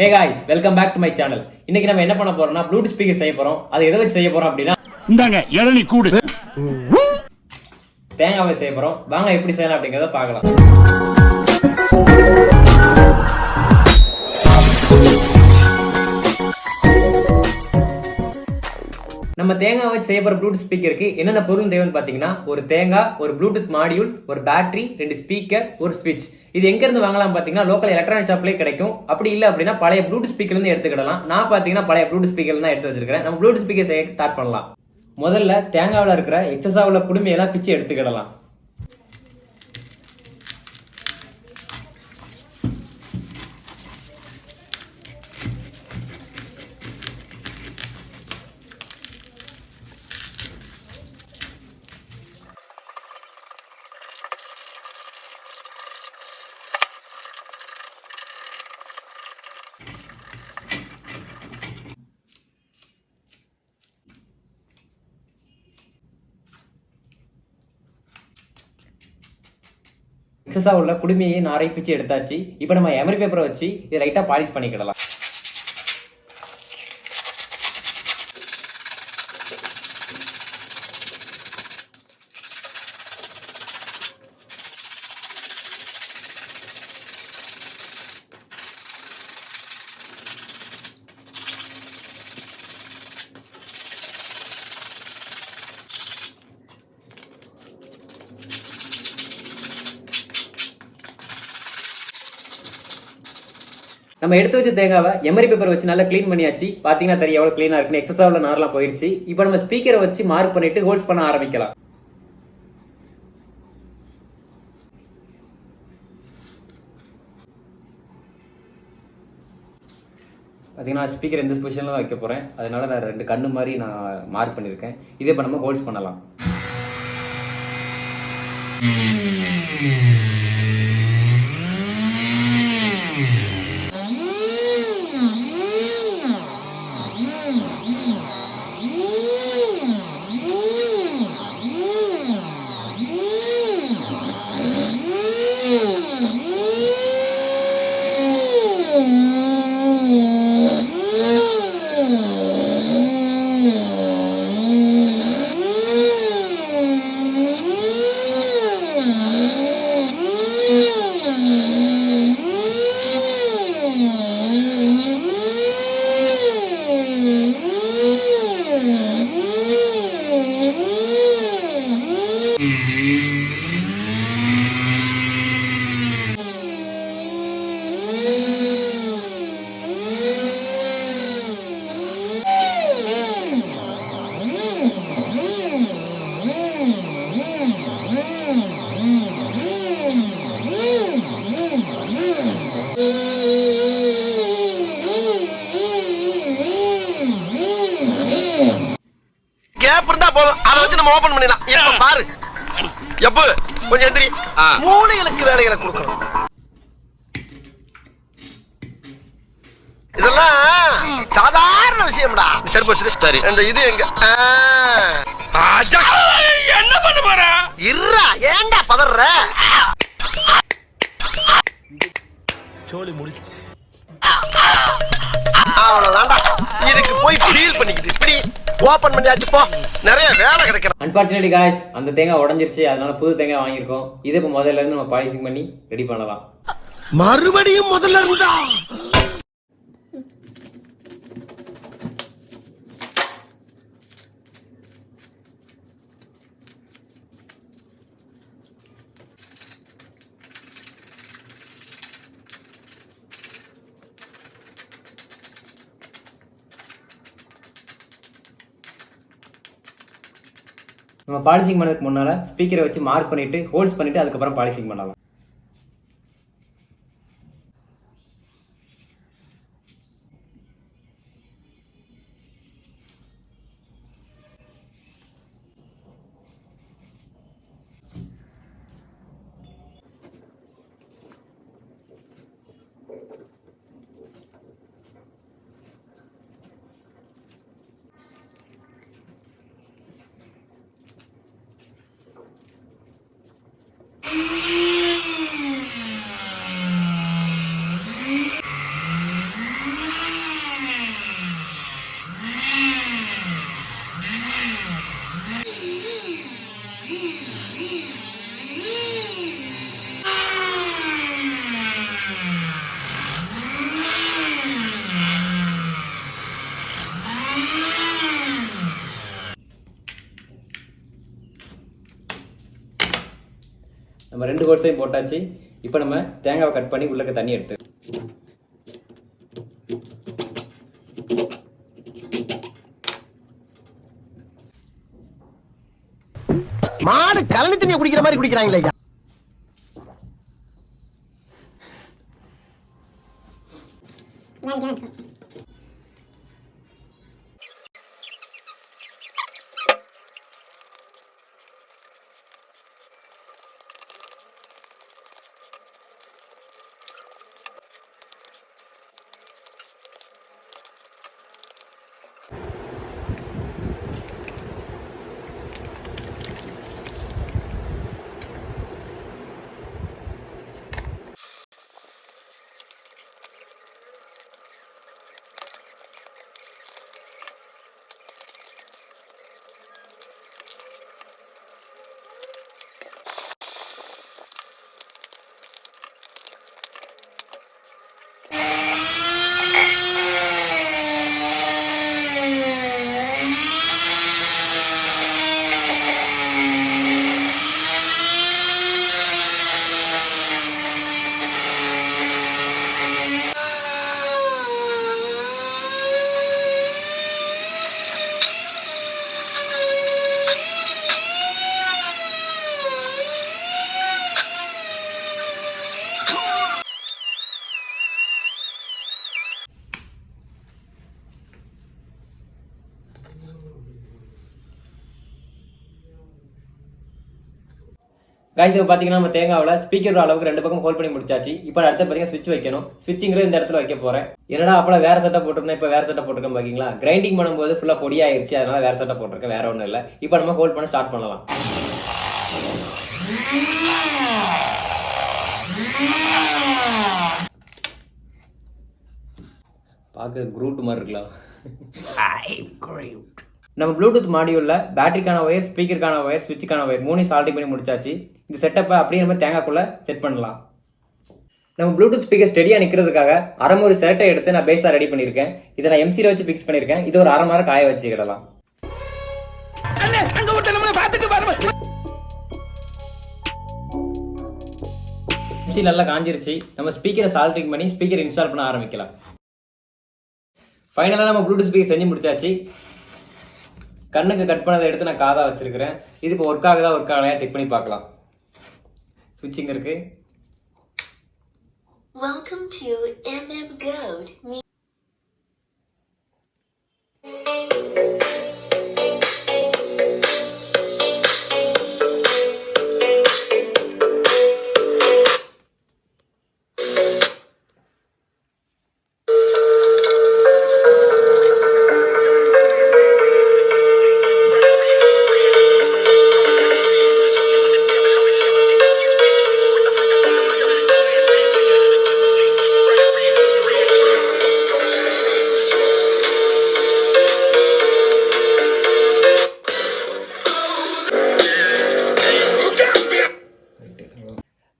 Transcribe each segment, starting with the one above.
Hey guys, welcome back to my channel. இன்னைக்கு நம்ம என்ன பண்ண போறோம்னா Bluetooth speaker செய்ய போறோம். அது எதை வச்சு செய்ய போறோம் அப்படினா இந்தாங்க இளநீ கூடு. தேங்காவை செய்ய போறோம். வாங்க எப்படி செய்யலாம் அப்படிங்கறத பார்க்கலாம். நம்ம தேங்காய் வச்சு செய்ய போற ப்ளூடூத் ஸ்பீக்கருக்கு என்னென்ன பொருள் தேவைன்னு பாத்தீங்கன்னா ஒரு தேங்காய், ஒரு ப்ளூடூத் மாடியூல், ஒரு பேட்டரி, 2 ஸ்பீக்கர், ஒரு ஸ்விட்ச். இது எங்க இருந்து வாங்கலாம் பாத்தீங்கன்னா லோக்கல் எலக்ட்ரானிக் ஷாப்லயே கிடைக்கும். அப்படி இல்ல அப்படின்னா பழைய ப்ளூடூத் ஸ்பீக்கர்ல இருந்து எடுத்துக்கிடலாம். நான் பாத்தீங்கன்னா பழைய ப்ளூடூத் ஸ்பீக்கர்ல தான் எடுத்து வச்சிருக்கேன். நம்ம ப்ளூடூத் ஸ்பீக்கர் செய்ய ஸ்டார்ட் பண்ணலாம். முதல்ல தேங்காவில இருக்கிற எக்ஸஸா உள்ள குடுமையெல்லாம் பிச்சு எடுத்துக்கிடலாம். எக்ஸஸா உள்ள குடுமையை நாரை பிச்சு எடுத்தாச்சு. இப்போ நம்ம எமரி பேப்பரை வச்சு இதை லைட்டா பாலிஷ் பண்ணிக்கிடலாம். நம்ம எடுத்து வச்ச தேங்காவை எமரி பேப்பர் வச்சு நல்லா க்ளீன் பண்ணியாச்சு. பாத்தீங்கன்னா தெரியும் எவ்வளவு க்ளீனா இருக்குன்னு. எக்ஸஸா உள்ள நார்லாம் போயிடுச்சு. இப்போ நம்ம ஸ்பீக்கரை வச்சு மார்க் பண்ணிட்டு ஹோல்ஸ் பண்ண ஆரம்பிக்கலாம். பாத்தீங்கன்னா ஸ்பீக்கர் எந்த பொசிஷன்ல தான் வைக்க போறேன். அதனால நான் 2 கண்ணு மாதிரி நான் மார்க் பண்ணிருக்கேன். இதே இப்போ நம்ம ஹோல்ஸ் பண்ணலாம். கேப் இருந்தா போதும், அதை வச்சு நம்ம ஓபன் பண்ணிடலாம். இப்ப பாரு எப்ப கொஞ்சம் எந்திரி, மூளைகளுக்கு வேலைகளை கொடுக்கணும். இதெல்லாம் சாதாரண விஷயம்டா. செருப்பு வச்சிரு. சரி, இந்த இது எங்க என்ன பண்ண போற? இருடா, ஏன்டா பதற? சோலி முடிச்சு அவ்வளவுதான்டா. இதுக்கு போய் ஃபீல் பண்ணிக்கிட்டு இப்படி ஓபன் பண்ணியாச்சு. போ, நிறைய வேலை கிடைக்கும். அன்பார்ச்சுனேட்லி காய்ஸ், அந்த தேங்காய் உடஞ்சிருச்சு. அதனால புது தேங்காய் வாங்கியிருக்கோம். இதை இப்போ முதல்ல இருந்து நம்ம பாலிஷிங் பண்ணி ரெடி பண்ணலாம். மறுபடியும் முதல்ல இருந்தா நம்ம பாலிஷிங் பண்ணதுக்கு முன்னால ஸ்பீக்கரை வச்சு மார்க் பண்ணிட்டு ஹோல்ஸ் பண்ணிட்டு அதுக்கப்புறம் பாலிஷிங் பண்ணலாம். நம்ம 2 ஹோல்ஸையும் போட்டாச்சு. இப்போ நம்ம தேங்காவை கட் பண்ணி உள்ளக்க தண்ணி எடுத்து மாடு கலனி தண்ணியை குடிக்கிற மாதிரி குடிக்கிறாங்களே. गाइस இப்போ பாத்தீங்கன்னா நம்ம தேங்காவுல ஸ்பீக்கர் அளவுக்கு 2 பக்கம் ஹோல்ட் பண்ணி முடிச்சாச்சு. இப்போ அடுத்து பாத்தீங்கன்னா ஸ்விட்ச் வைக்கணும். ஸ்விட்சிங்கிறது இந்த இடத்துல வைக்க போறேன். என்னடா அப்பள வேற செட்டப் போட்டுருந்தேன், இப்போ வேற செட்டப் போட்டுருக்கேன் பாத்தீங்களா. கிரைண்டிங் பண்ணும்போது ஃபுல்லா பொடி ஆயிருச்சு, அதனால வேற செட்டப் போட்டுருக்கேன், வேற ஒண்ணும் இல்ல. இப்போ நம்ம ஹோல்ட் பண்ண ஸ்டார்ட் பண்ணலாம். பாக்க க்ரூட் மாதிரி இருக்கலாம். நம்ம ப்ளூடூத் மாடியூல்ல பேட்டரிக்கான ஒயர், ஸ்பீக்கருக்கான ஒயர், ஸ்விட்சுக்கான ஒயர் 3 சால்டிங் பண்ணி முடிச்சாச்சு. இந்த செட்டப்பை அப்படியே நம்ம தேங்காய்க்குள்ள செட் பண்ணலாம். நம்ம ப்ளூடூத் ஸ்பீக்கர் ஸ்டெடியா நிக்கிறதுக்காக அரைமுறை செட்டை எடுத்து நான் பேஸா ரெடி பண்ணிருக்கேன். இதை நான் எம்சில வச்சு ஃபிக்ஸ் பண்ணிருக்கேன். இது ஒரு 1/2 மணி நேரம் காய வச்சுக்கிடலாம். எம்சி நல்லா காஞ்சிருச்சு. நம்ம ஸ்பீக்கரை சால்டிங் பண்ணி ஸ்பீக்கர் இன்ஸ்டால் பண்ண ஆரம்பிக்கலாம். ஃபைனலா நம்ம ப்ளூடூத் ஸ்பீக்கர் செஞ்சு முடிச்சாச்சு. கண்ணுக்கு கட் பண்ணதை எடுத்து நான் காதா வச்சிருக்கிறேன். இதுக்கு ஒர்க் ஆகுதா ஒர்க் ஆகலையா செக் பண்ணி பார்க்கலாம். ஸ்விட்சிங் இருக்கு. Welcome to MM Gold.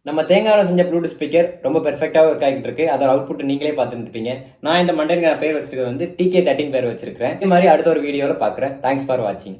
நம்ம தேங்காயில் செஞ்ச ப்ளூடூத் ஸ்பீக்கர் ரொம்ப பெர்ஃபெக்டாக ஒர்க் ஆகிட்டு இருக்கு. அதோட அவுட்புட் நீங்களே பார்த்துருப்பீங்க. நான் இந்த மண்டேங்கிற பேர் வச்சிருக்கிறது வந்து TK13 பேர் வச்சிருக்கேன். இது மாதிரி அடுத்த ஒரு வீடியோவில் பார்க்குறேன். தேங்க்ஸ் ஃபார் வாட்சிங்.